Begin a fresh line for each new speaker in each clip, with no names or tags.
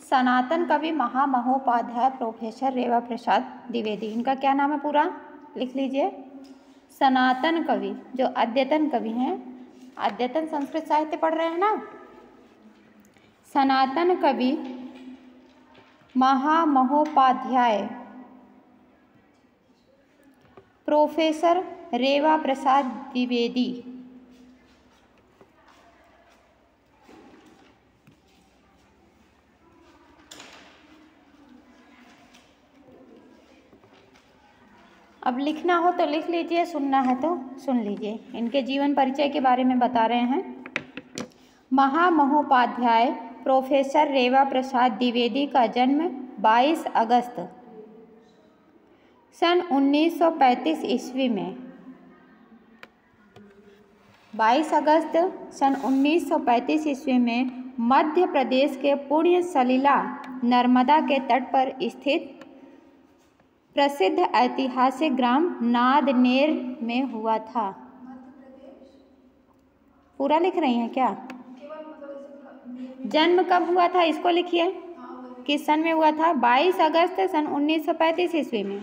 सनातन कवि महामहोपाध्याय प्रोफेसर रेवा प्रसाद द्विवेदी, इनका क्या नाम है पूरा, लिख लीजिए। सनातन कवि, जो अद्यतन कवि हैं, अद्यतन संस्कृत साहित्य पढ़ रहे हैं ना, सनातन कवि महामहोपाध्याय प्रोफेसर रेवा प्रसाद द्विवेदी। अब लिखना हो तो लिख लीजिए, सुनना है तो सुन लीजिए। इनके जीवन परिचय के बारे में बता रहे हैं। महामहोपाध्याय प्रोफेसर रेवा प्रसाद द्विवेदी का जन्म 22 अगस्त सन 1935 ईस्वी में 22 अगस्त सन 1935 ईस्वी में मध्य प्रदेश के पुण्य सलिला नर्मदा के तट पर स्थित प्रसिद्ध ऐतिहासिक ग्राम नादनेर में हुआ था। पूरा लिख रही हैं क्या? जन्म कब हुआ था इसको लिखिए, किस सन में हुआ था? 22 अगस्त सन 1935 ईस्वी में।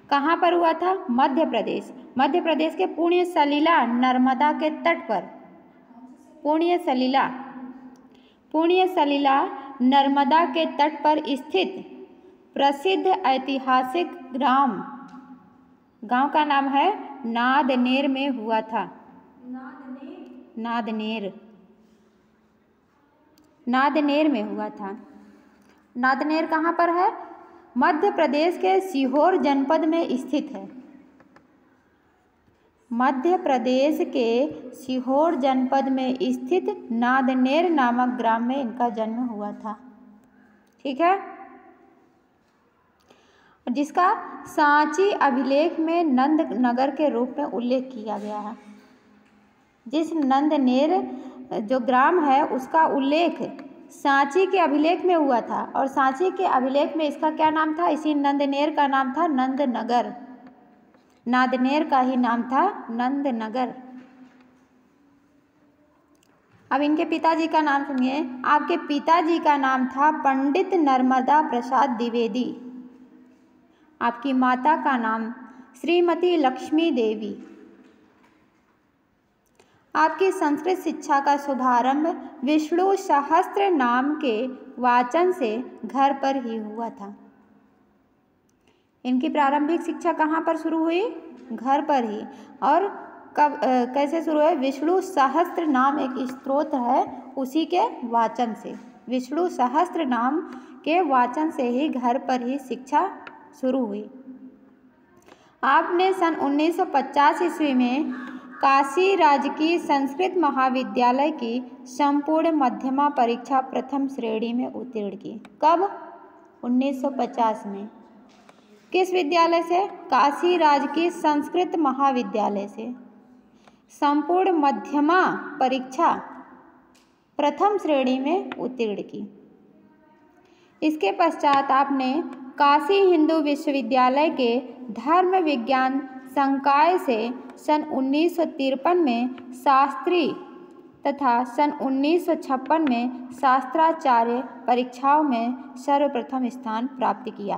कहाँ पर हुआ था? मध्य प्रदेश। मध्य प्रदेश के पुण्य सलिला नर्मदा के तट पर, पुण्य सलिला नर्मदा के तट पर स्थित प्रसिद्ध ऐतिहासिक गांव का नाम है नादनेर में हुआ था। नादनेर में हुआ था। नादनेर कहाँ पर है? मध्य प्रदेश के सीहोर जनपद में स्थित है। मध्य प्रदेश के सीहोर जनपद में स्थित नादनेर नामक ग्राम में इनका जन्म हुआ था। ठीक है, जिसका सांची अभिलेख में नंद नगर के रूप में उल्लेख किया गया है। जिस नंदनेर जो ग्राम है उसका उल्लेख सांची के अभिलेख में हुआ था, और सांची के अभिलेख में इसका क्या नाम था? इसी नंदनेर का नाम था नंदनगर। नादनेर का ही नाम था नंदनगर। अब इनके पिताजी का नाम सुनिए। आपके पिताजी का नाम था पंडित नर्मदा प्रसाद द्विवेदी। आपकी माता का नाम श्रीमती लक्ष्मी देवी। आपकी संस्कृत शिक्षा का शुभारंभ विष्णु सहस्त्र नाम के वाचन से घर पर ही हुआ था। इनकी प्रारंभिक शिक्षा कहाँ पर शुरू हुई? घर पर ही। और कब कैसे शुरू है? विष्णु सहस्त्र नाम एक स्तोत्र है, उसी के वाचन से, विष्णु सहस्त्र नाम के वाचन से ही घर पर ही शिक्षा शुरू हुई। आपने सन 1950 ईस्वी में काशी राजकीय संस्कृत महाविद्यालय की संपूर्ण मध्यमा परीक्षा प्रथम श्रेणी में उत्तीर्ण की। कब? 1950 में। किस विद्यालय से? काशी राजकीय संस्कृत महाविद्यालय से संपूर्ण मध्यमा परीक्षा प्रथम श्रेणी में उत्तीर्ण की। इसके पश्चात आपने काशी हिंदू विश्वविद्यालय के धर्म विज्ञान संकाय से सन 1953 में शास्त्री तथा सन 1956 में शास्त्राचार्य परीक्षाओं में सर्वप्रथम स्थान प्राप्त किया।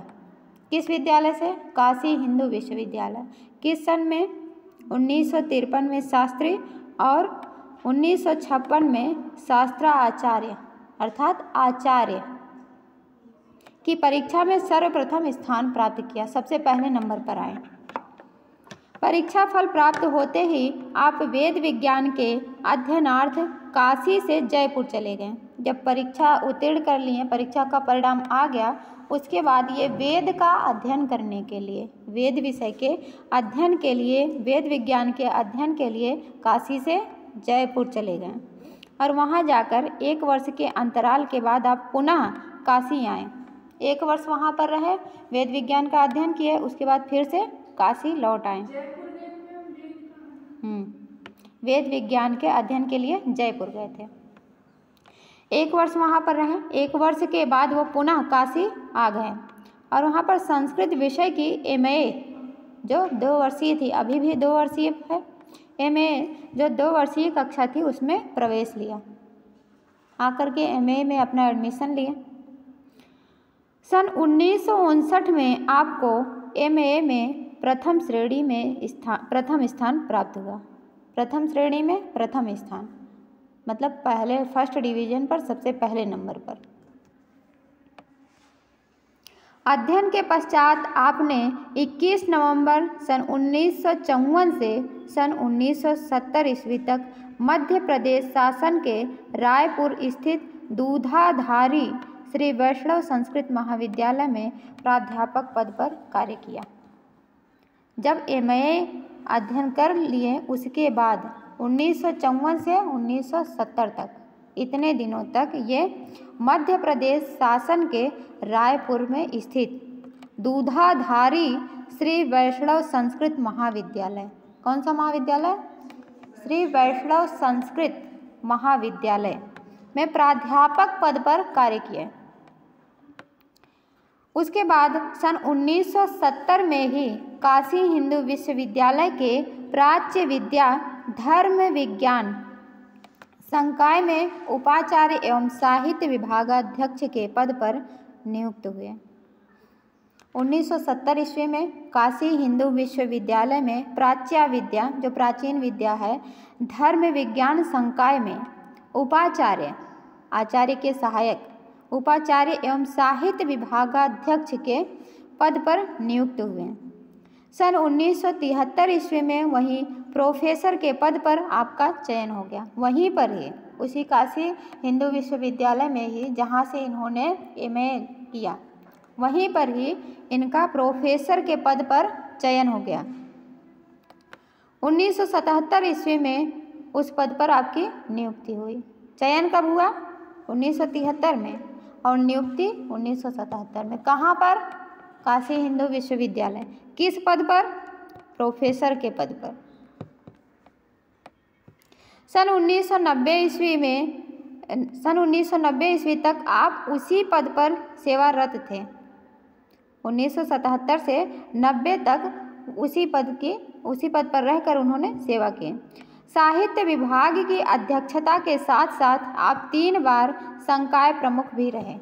किस विद्यालय से? काशी हिंदू विश्वविद्यालय। किस सन में? 1953 में शास्त्री और 1956 में शास्त्राचार्य अर्थात आचार्य की परीक्षा में सर्वप्रथम स्थान प्राप्त किया, सबसे पहले नंबर पर आए। परीक्षा फल प्राप्त होते ही आप वेद विज्ञान के अध्ययनार्थ काशी से जयपुर चले गए। जब परीक्षा उत्तीर्ण कर लिए, परीक्षा का परिणाम आ गया, उसके बाद ये वेद का अध्ययन करने के लिए, वेद विषय के अध्ययन के लिए, वेद विज्ञान के अध्ययन के लिए काशी से जयपुर चले गए। और वहाँ जाकर 1 वर्ष के अंतराल के बाद आप पुनः काशी आए। 1 वर्ष वहाँ पर रहे, वेद विज्ञान का अध्ययन किए, उसके बाद फिर से काशी लौट आए। वेद विज्ञान के अध्ययन के लिए जयपुर गए थे। 1 वर्ष वहाँ पर रहे। 1 वर्ष के बाद वो पुनः काशी आ गए और वहाँ पर संस्कृत विषय की MA जो 2 वर्षीय थी, अभी भी 2 वर्षीय है, MA जो 2 वर्षीय कक्षा थी उसमें प्रवेश लिया। आकर के MA में अपना एडमिशन लिए। सन 1959 में आपको MA में प्रथम श्रेणी में प्रथम स्थान प्राप्त हुआ। प्रथम श्रेणी में प्रथम स्थान मतलब पहले फर्स्ट डिवीजन पर सबसे पहले नंबर पर। अध्ययन के पश्चात आपने 21 नवंबर सन 1954 से सन 1970 ईस्वी तक मध्य प्रदेश शासन के रायपुर स्थित दूधाधारी श्री वैष्णव संस्कृत महाविद्यालय में प्राध्यापक पद पर कार्य किया। जब MA अध्ययन कर लिए उसके बाद 1954 से 1970 तक इतने दिनों तक ये मध्य प्रदेश शासन के रायपुर में स्थित दूधाधारी श्री वैष्णव संस्कृत महाविद्यालय, कौन सा महाविद्यालय? श्री वैष्णव संस्कृत महाविद्यालय में प्राध्यापक पद पर कार्य किए। उसके बाद सन 1970 में ही काशी हिंदू विश्वविद्यालय के प्राच्य विद्या धर्म विज्ञान संकाय में उपाचार्य एवं साहित्य विभागाध्यक्ष के पद पर नियुक्त हुए। 1970 ईस्वी में काशी हिंदू विश्वविद्यालय में प्राच्य विद्या, जो प्राचीन विद्या है, धर्म विज्ञान संकाय में उपाचार्य, आचार्य के सहायक, उपाचार्य एवं साहित्य विभागाध्यक्ष के पद पर नियुक्त हुए। सन 1973 ईस्वी में वहीं प्रोफेसर के पद पर आपका चयन हो गया। वहीं पर ही उसी काशी हिंदू विश्वविद्यालय में ही जहाँ से इन्होंने MA किया, वहीं पर ही इनका प्रोफेसर के पद पर चयन हो गया। 1977 ईस्वी में उस पद पर आपकी नियुक्ति हुई। चयन कब हुआ? 1973 में और नियुक्ति 1977 में। कहाँ पर? काशी हिंदू विश्वविद्यालय। किस पद पर? प्रोफेसर के पद पर। सन 1990 ईस्वी तक आप उसी पद पर सेवारत थे। 1977 से 90 तक उसी पद पर रहकर उन्होंने सेवा की। साहित्य विभाग की अध्यक्षता के साथ साथ आप 3 बार संकाय प्रमुख भी रहे।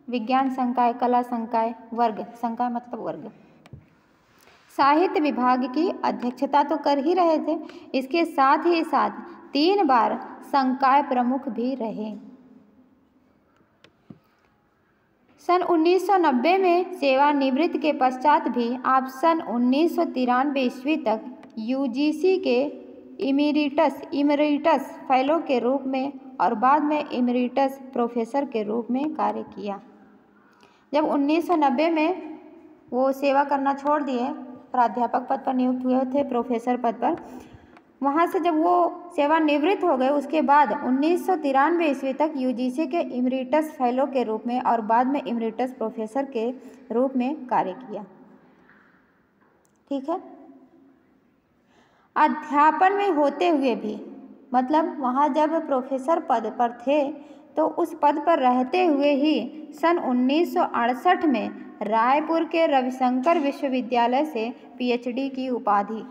विज्ञान संकाय, कला संकाय, वर्ग संकाय मतलब वर्ग। साहित्य विभाग की अध्यक्षता तो कर ही रहे थे, इसके साथ ही साथ 3 बार संकाय प्रमुख भी रहे। सन 1990 में सेवानिवृत्ति के पश्चात भी आप सन 1993 ईस्वी तक UGC के इमरिटस फेलो के रूप में और बाद में इमरिटस प्रोफेसर के रूप में कार्य किया। जब 1990 में वो सेवा करना छोड़ दिए, प्राध्यापक पद पर नियुक्त हुए थे प्रोफेसर पद पर, वहाँ से जब वो सेवानिवृत्त हो गए उसके बाद 1993 ईस्वी तक UGC के इमरिटस फेलो के रूप में और बाद में इमरिटस प्रोफेसर के रूप में कार्य किया। ठीक है। अध्यापन में होते हुए भी, मतलब वहाँ जब प्रोफेसर पद पर थे तो उस पद पर रहते हुए ही सन 1968 में रायपुर के रविशंकर विश्वविद्यालय से PhD की उपाधि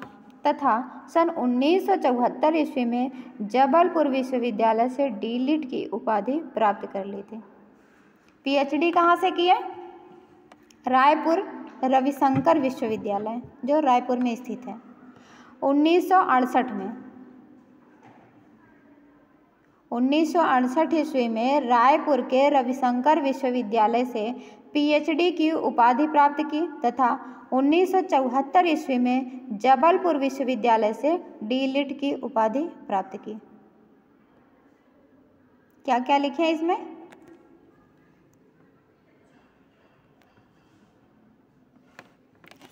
तथा सन 1974 ईस्वी में जबलपुर विश्वविद्यालय से D.Litt की उपाधि प्राप्त कर ली थी। PhD कहाँ से किए? रायपुर रविशंकर विश्वविद्यालय जो रायपुर में स्थित है। 1968 में 1968 ईस्वी में रायपुर के रविशंकर विश्वविद्यालय से PhD की उपाधि प्राप्त की तथा 1974 ईस्वी में जबलपुर विश्वविद्यालय से D.Litt की उपाधि प्राप्त की। क्या क्या लिखे हैं इसमें?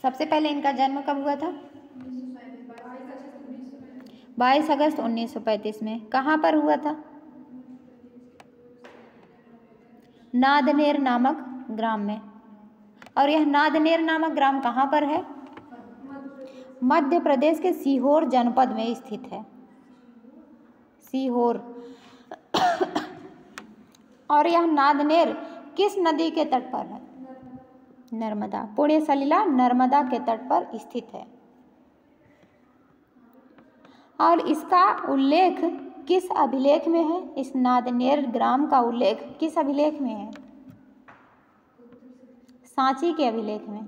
सबसे पहले इनका जन्म कब हुआ था? 22 अगस्त 1935 में। कहाँ पर हुआ था? नादनेर नामक ग्राम में। और यह नादनेर नामक ग्राम कहाँ पर है? मध्य प्रदेश के सीहोर जनपद में स्थित है। सीहोर। और यह नादनेर किस नदी के तट पर है? नर्मदा। पुण्य सलिला नर्मदा के तट पर स्थित है। और इसका उल्लेख किस अभिलेख में है? इस नादनेर ग्राम का उल्लेख किस अभिलेख में है? सांची के अभिलेख में।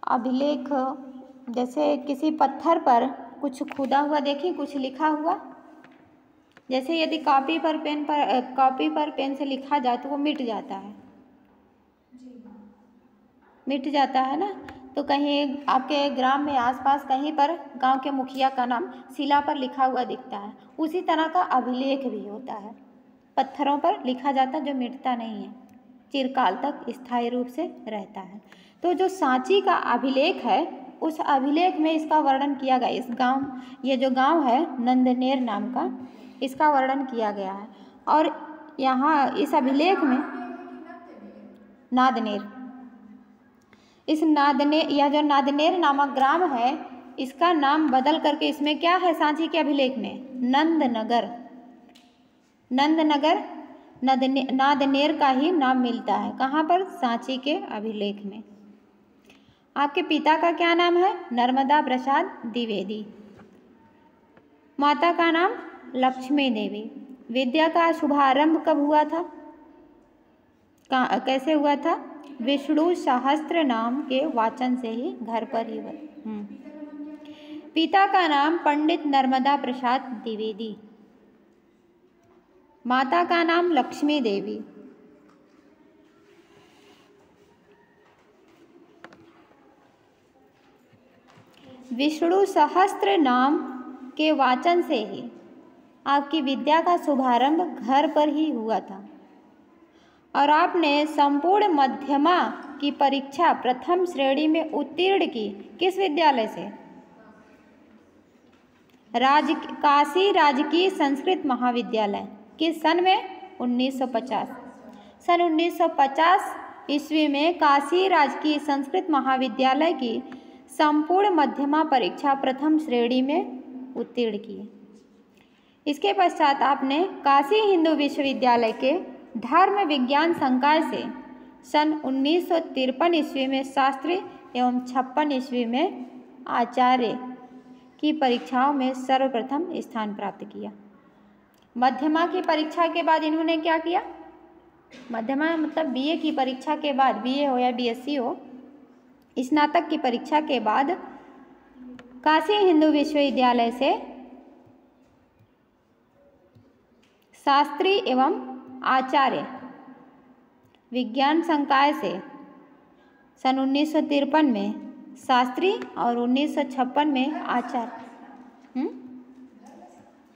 अभिलेख जैसे किसी पत्थर पर कुछ खुदा हुआ, देखिए कुछ लिखा हुआ, जैसे यदि कॉपी पर पेन से लिखा जाए तो वो मिट जाता है, मिट जाता है ना। तो कहीं आपके ग्राम में आसपास कहीं पर गांव के मुखिया का नाम शिला पर लिखा हुआ दिखता है, उसी तरह का अभिलेख भी होता है, पत्थरों पर लिखा जाता जो मिटता नहीं है, चिरकाल तक स्थायी रूप से रहता है। तो जो सांची का अभिलेख है, उस अभिलेख में इसका वर्णन किया गया। इस गांव, ये जो गांव है नंदनेर नाम का, इसका वर्णन किया गया है। और यहाँ इस अभिलेख में नादनेर, इस नादनेर, यह जो नादनेर नामक ग्राम है, इसका नाम बदल करके इसमें क्या है सांची के अभिलेख में, नंदनगर, नंदनगर नादनेर का ही नाम मिलता है। कहाँ पर, सांची के अभिलेख में। आपके पिता का क्या नाम है, नर्मदा प्रसाद द्विवेदी। माता का नाम लक्ष्मी देवी। विद्या का शुभारंभ कब हुआ था, कैसे हुआ था, विष्णु सहस्त्र नाम के वाचन से ही घर पर ही हुआ। पिता का नाम पंडित नर्मदा प्रसाद द्विवेदी, माता का नाम लक्ष्मी देवी। विष्णु सहस्त्र नाम के वाचन से ही आपकी विद्या का शुभारंभ घर पर ही हुआ था। और आपने संपूर्ण मध्यमा की परीक्षा प्रथम श्रेणी में उत्तीर्ण की, किस विद्यालय से, काशी राजकीय संस्कृत महाविद्यालय। किस सन में, 1950। सन 1950 ईस्वी में काशी राजकीय संस्कृत महाविद्यालय की संपूर्ण मध्यमा परीक्षा प्रथम श्रेणी में उत्तीर्ण की। इसके पश्चात आपने काशी हिंदू विश्वविद्यालय के धर्म विज्ञान संकाय से सन 1953 ईस्वी में शास्त्री एवं 56 ईस्वी में आचार्य की परीक्षाओं में सर्वप्रथम स्थान प्राप्त किया। मध्यमा की परीक्षा के बाद इन्होंने क्या किया, मध्यमा मतलब बीए की परीक्षा के बाद, बीए हो या बीएससी हो, स्नातक की परीक्षा के बाद काशी हिंदू विश्वविद्यालय से शास्त्री एवं आचार्य विज्ञान संकाय से सन 1953 में शास्त्री और 1956 में आचार्य,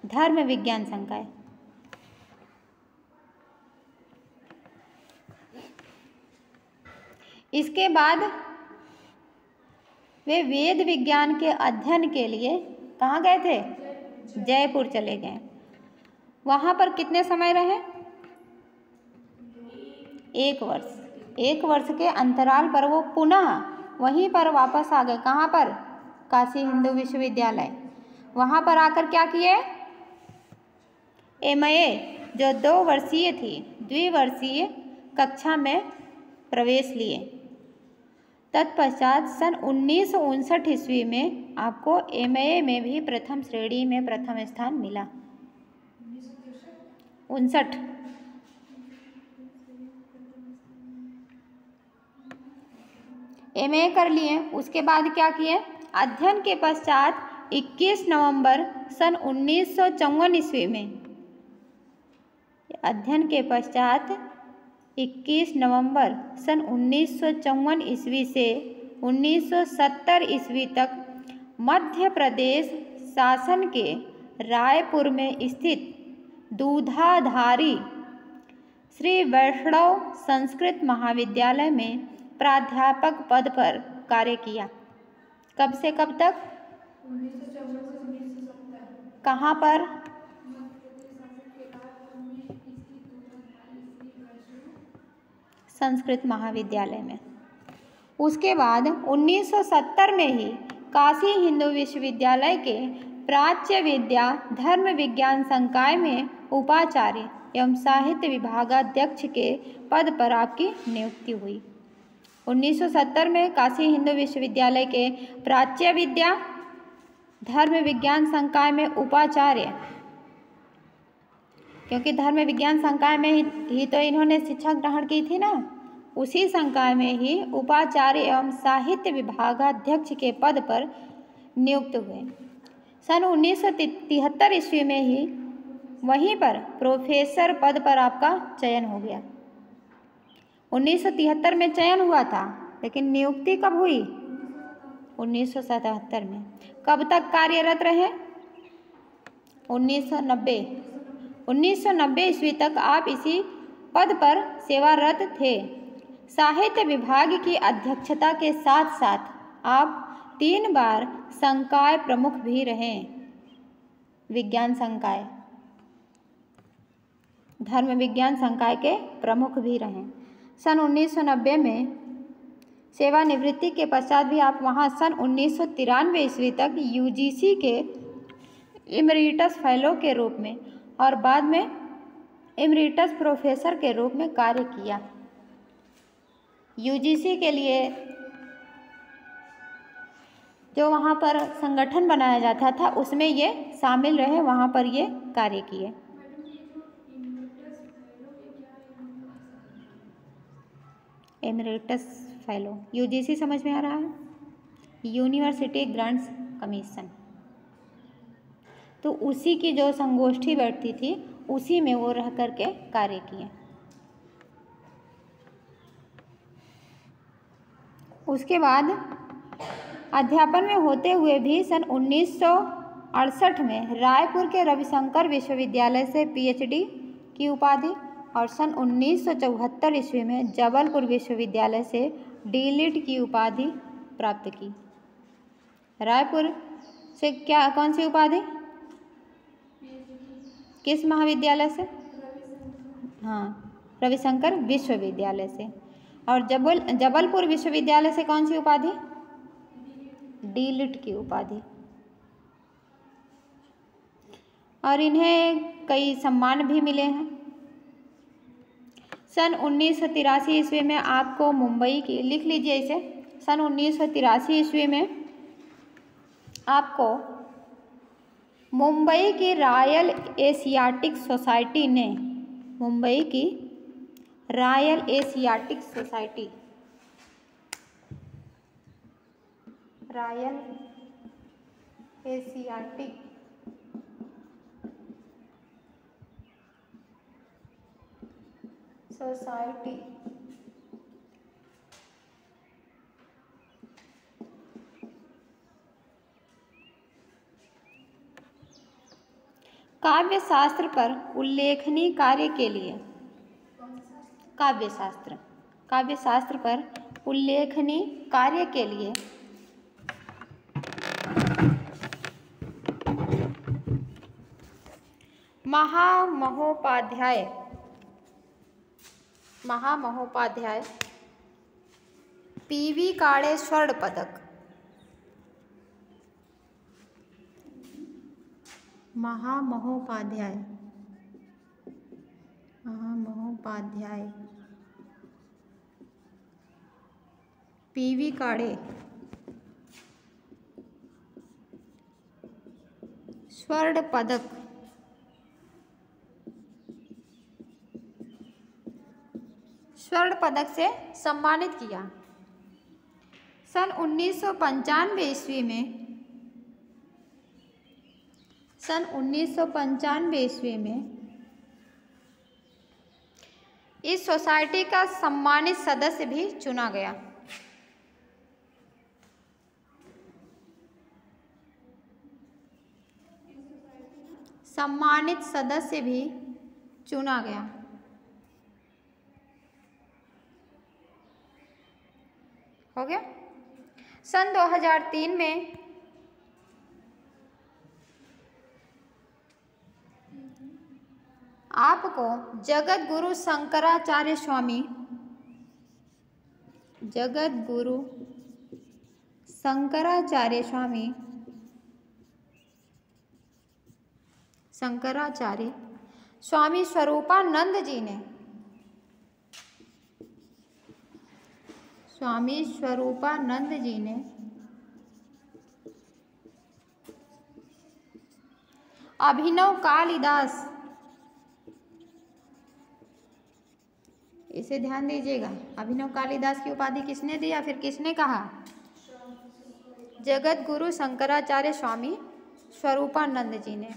धर्म विज्ञान संकाय। इसके बाद वे वेद विज्ञान के अध्ययन के लिए कहाँ गए थे, जयपुर चले गए। वहाँ पर कितने समय रहे, 1 वर्ष। 1 वर्ष के अंतराल पर वो पुनः वहीं पर वापस आ गए। कहाँ पर, काशी हिंदू विश्वविद्यालय। वहाँ पर आकर क्या किए, MA जो 2 वर्षीय थी, द्विवर्षीय कक्षा में प्रवेश लिए। तत्पश्चात सन 1959 ईस्वी में आपको MA में भी प्रथम श्रेणी में प्रथम स्थान मिला। 59 MA कर लिए। उसके बाद क्या किए, अध्ययन के पश्चात 21 नवंबर सन 1954 ईस्वी में, अध्ययन के पश्चात 21 नवंबर सन 1954 ईस्वी से 1970 ईस्वी तक मध्य प्रदेश शासन के रायपुर में स्थित दूधाधारी श्री वैष्णव संस्कृत महाविद्यालय में प्राध्यापक पद पर कार्य किया। कब से कब तक, 1954 से 1970। कहाँ पर, संस्कृत महाविद्यालय में। उसके बाद 1970 में ही काशी हिंदू विश्वविद्यालय के प्राच्य विद्या धर्म विज्ञान संकाय में उपाचार्य एवं साहित्य विभागाध्यक्ष के पद पर आपकी नियुक्ति हुई। 1970 में काशी हिंदू विश्वविद्यालय के प्राच्य विद्या धर्म विज्ञान संकाय में उपाचार्य क्योंकि धर्म विज्ञान संकाय में ही तो इन्होंने शिक्षा ग्रहण की थी ना, उसी संकाय में ही उपाचार्य एवं साहित्य विभागाध्यक्ष के पद पर नियुक्त हुए। सन 1973 ईस्वी में ही वहीं पर प्रोफेसर पद पर आपका चयन हो गया। 1973 में चयन हुआ था, लेकिन नियुक्ति कब हुई? 1977 में। कब तक कार्यरत रहे? 1990 ईस्वी तक आप इसी पद पर सेवारत थे। साहित्य विभाग की अध्यक्षता के साथ साथ आप 3 बार संकाय प्रमुख भी रहे। विज्ञान संकाय, धर्म विज्ञान संकाय के प्रमुख भी रहे। सन 1990 में सेवानिवृत्ति के पश्चात भी आप वहाँ सन 1993 ईस्वी तक यूजीसी के इमरिटस फेलो के रूप में और बाद में इमरिटस प्रोफेसर के रूप में कार्य किया। यूजीसी के लिए जो वहाँ पर संगठन बनाया जाता था उसमें ये शामिल रहे, वहाँ पर ये कार्य किए। इमरिटस फेलो, यूजीसी समझ में आ रहा है? University grants commission. तो उसी की जो संगोष्ठी बैठती थी उसी में वो रह कर के कार्य किए। उसके बाद अध्यापन में होते हुए भी सन 1968 में रायपुर के रविशंकर विश्वविद्यालय से पीएचडी की उपाधि और सन 1974 ईस्वी में जबलपुर विश्वविद्यालय से डीलिट की उपाधि प्राप्त की। रायपुर से क्या, कौन सी उपाधि? किस महाविद्यालय से? हाँ, रविशंकर विश्वविद्यालय से। और जबलपुर विश्वविद्यालय से कौन सी उपाधि? डीलिट की उपाधि। और इन्हें कई सम्मान भी मिले हैं। सन 1983 ईस्वी में आपको मुंबई की, लिख लीजिए इसे, सन 1983 ईस्वी में आपको मुंबई की रॉयल एशियाटिक सोसाइटी ने, मुंबई की royal Asiatic society, royal Asiatic society काव्य शास्त्र पर उल्लेखनीय कार्य के लिए, काव्य शास्त्र पर उल्लेखनीय कार्य के लिए महामहोपाध्याय पीवी काड़े स्वर्ण पदक, महामहोपाध्याय पीवी काड़े स्वर्ण पदक से सम्मानित किया। सन 1995 ईस्वी में इस सोसाइटी का सम्मानित सदस्य भी चुना गया। सम्मानित सदस्य भी चुना गया। हो गया। सन 2003 में आपको जगत गुरु शंकराचार्य स्वामी स्वरूपानंद जी ने अभिनव कालिदास इसे ध्यान दीजिएगा। अभिनव कालिदास की उपाधि किसने दी या फिर किसने कहा? जगत गुरु शंकराचार्य स्वामी स्वरूपानंद जी ने।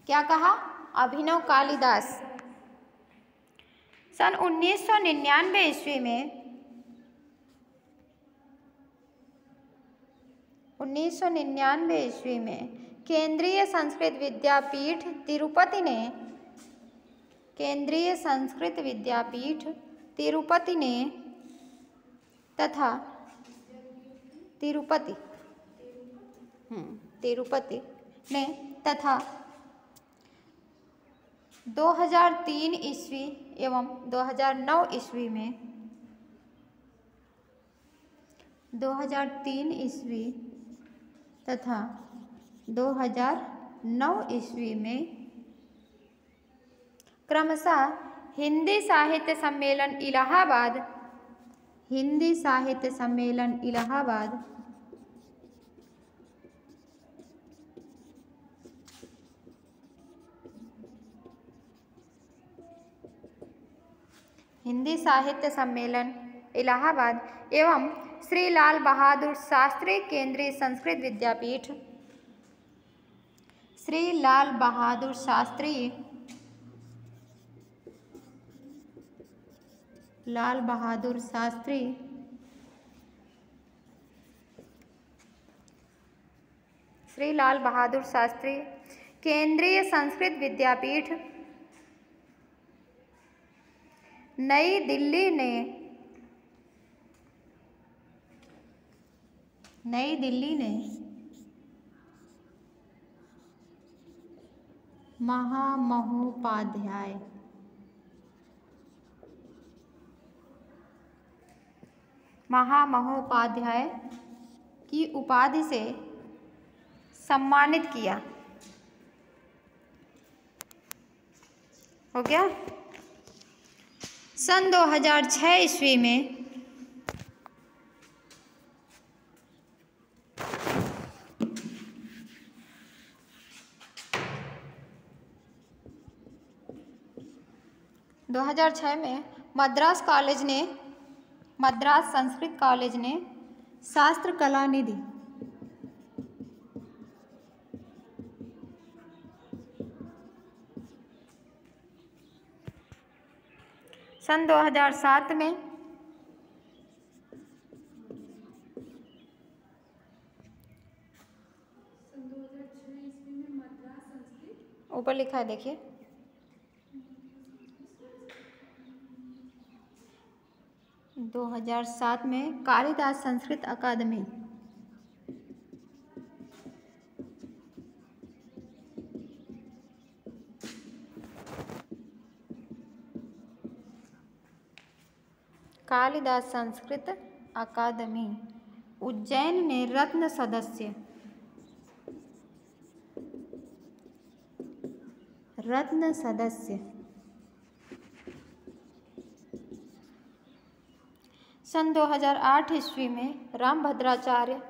क्या कहा? अभिनव कालिदास। सन 1999 ईस्वी में 1999 ईस्वी में केंद्रीय संस्कृत विद्यापीठ तिरुपति ने तथा तिरुपति ने तथा 2003 ईस्वी एवं 2009 ईस्वी में 2003 ईस्वी तथा 2009 ईस्वी में क्रमशः हिंदी साहित्य सम्मेलन इलाहाबाद एवं श्री लाल बहादुर शास्त्री केंद्रीय संस्कृत विद्यापीठ नई दिल्ली ने महामहोपाध्याय की उपाधि से सम्मानित किया। हो गया। सन 2006 ईस्वी में मद्रास संस्कृत कॉलेज ने शास्त्र कला निधि सन 2007 में ऊपर लिखा है, देखिए। सन 2007 में कालिदास संस्कृत अकादमी उज्जैन ने रत्न सदस्य सन 2008 ईस्वी में रामभद्राचार्य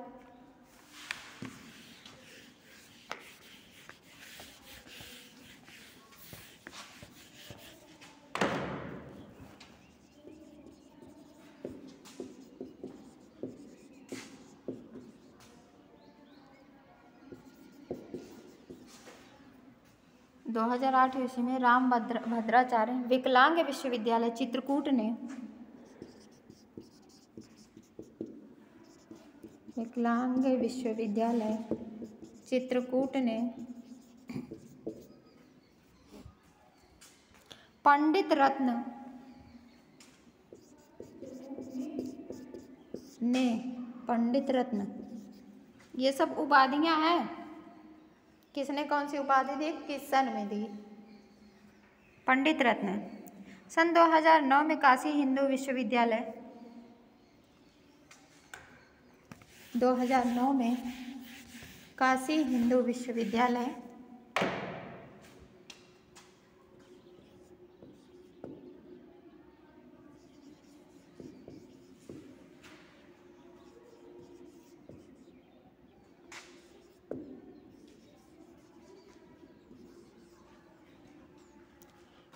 रामभद्राचार्य विकलांग विश्वविद्यालय चित्रकूट ने पंडित रत्न ये सब उपाधियां हैं। किसने कौन सी उपाधि दी, किस सन में दी? पंडित रत्न। सन 2009 में काशी हिंदू विश्वविद्यालय 2009 में काशी हिंदू विश्वविद्यालय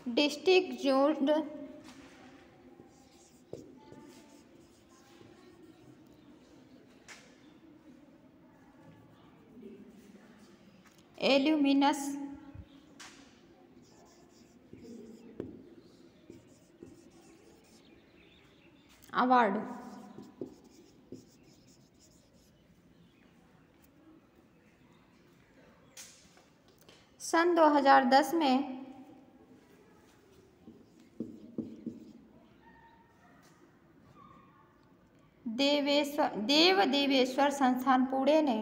डिस्ट्रिक्ट एल्यूमिनस अवार्ड। सन 2010 में देवेश्वर संस्थान पुणे ने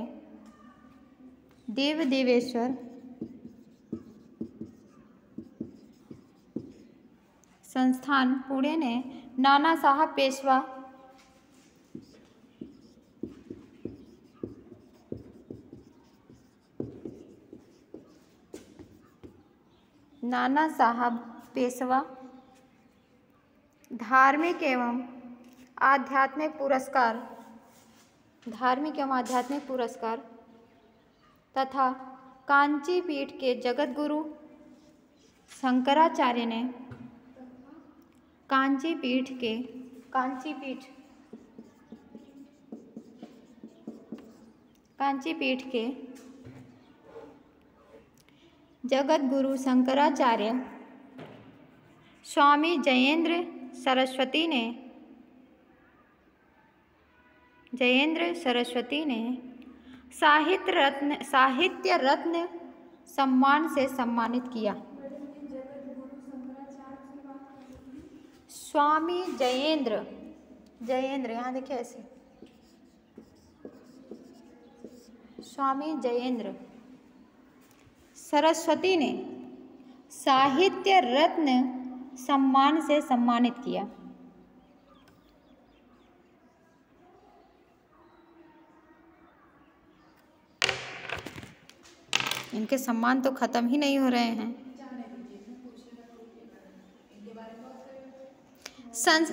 देवेश्वर संस्थान पुणे ने नाना साहब पेशवा धार्मिक एवं आध्यात्मिक पुरस्कार तथा कांची पीठ के जगत गुरु शंकराचार्य ने कांची पीठ के जगत गुरु शंकराचार्य स्वामी जयेंद्र सरस्वती ने साहित्य रत्न सम्मान से सम्मानित किया। स्वामी जयेंद्र यहाँ देखिए ऐसे, स्वामी जयेंद्र सरस्वती ने साहित्य रत्न सम्मान से सम्मानित किया। इनके सम्मान तो खत्म ही नहीं हो रहे हैं।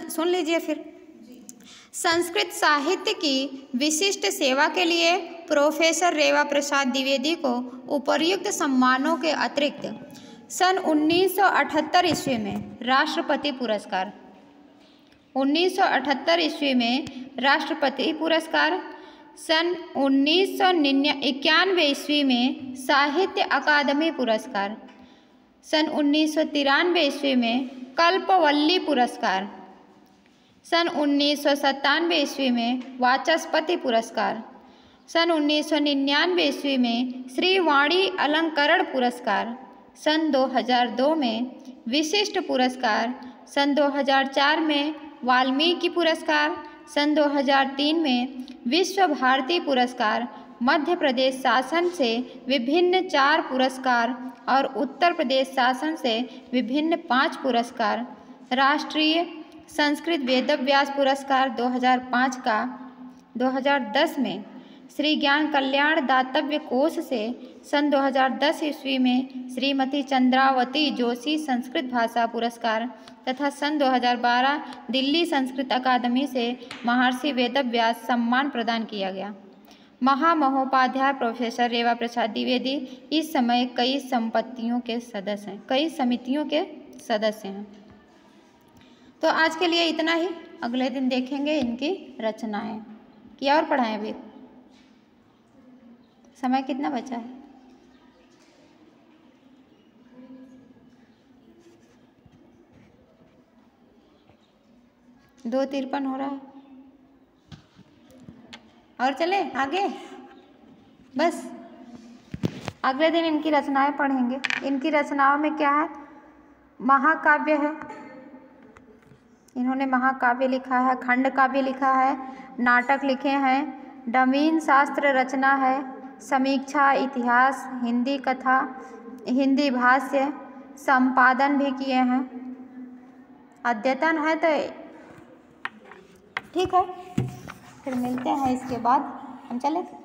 सुन लीजिए फिर। संस्कृत साहित्य की विशिष्ट सेवा के लिए प्रोफेसर रेवा प्रसाद द्विवेदी को उपर्युक्त सम्मानों के अतिरिक्त सन 1978 ईस्वी में राष्ट्रपति पुरस्कार, 1978 ईस्वी में राष्ट्रपति पुरस्कार, सन 1991 ईस्वी में साहित्य अकादमी पुरस्कार, सन 1993 ईस्वी में कल्पवल्ली पुरस्कार, सन 1997 ईस्वी में वाचस्पति पुरस्कार, सन 1999 ईस्वी में श्रीवाणी अलंकरण पुरस्कार, सन 2002 में विशिष्ट पुरस्कार, सन 2004 में वाल्मीकि पुरस्कार, सन 2003 में विश्व भारती पुरस्कार, मध्य प्रदेश शासन से विभिन्न 4 पुरस्कार और उत्तर प्रदेश शासन से विभिन्न 5 पुरस्कार, राष्ट्रीय संस्कृत वेदव्यास पुरस्कार 2005 का 2010 में श्री ज्ञान कल्याण दातव्य कोष से सन 2010 ईस्वी में श्रीमती चंद्रावती जोशी संस्कृत भाषा पुरस्कार तथा सन 2012 दिल्ली संस्कृत अकादमी से महर्षि वेदव्यास सम्मान प्रदान किया गया। महामहोपाध्याय प्रोफेसर रेवा प्रसाद द्विवेदी इस समय कई समितियों के सदस्य हैं। तो आज के लिए इतना ही। अगले दिन देखेंगे इनकी रचनाएं। क्या और पढ़ाएं? अभी समय कितना बचा है? दो 53 हो रहा है। और चले आगे? बस अगले दिन इनकी रचनाएं पढ़ेंगे। इनकी रचनाओं में क्या है? महाकाव्य है, इन्होंने महाकाव्य लिखा है, खंड काव्य लिखा है, नाटक लिखे हैं, नवीन शास्त्र रचना है, समीक्षा, इतिहास, हिंदी कथा, हिंदी भाष्य, संपादन भी किए हैं, अद्यतन है। तो ठीक है, फिर मिलते हैं। इसके बाद हम चले।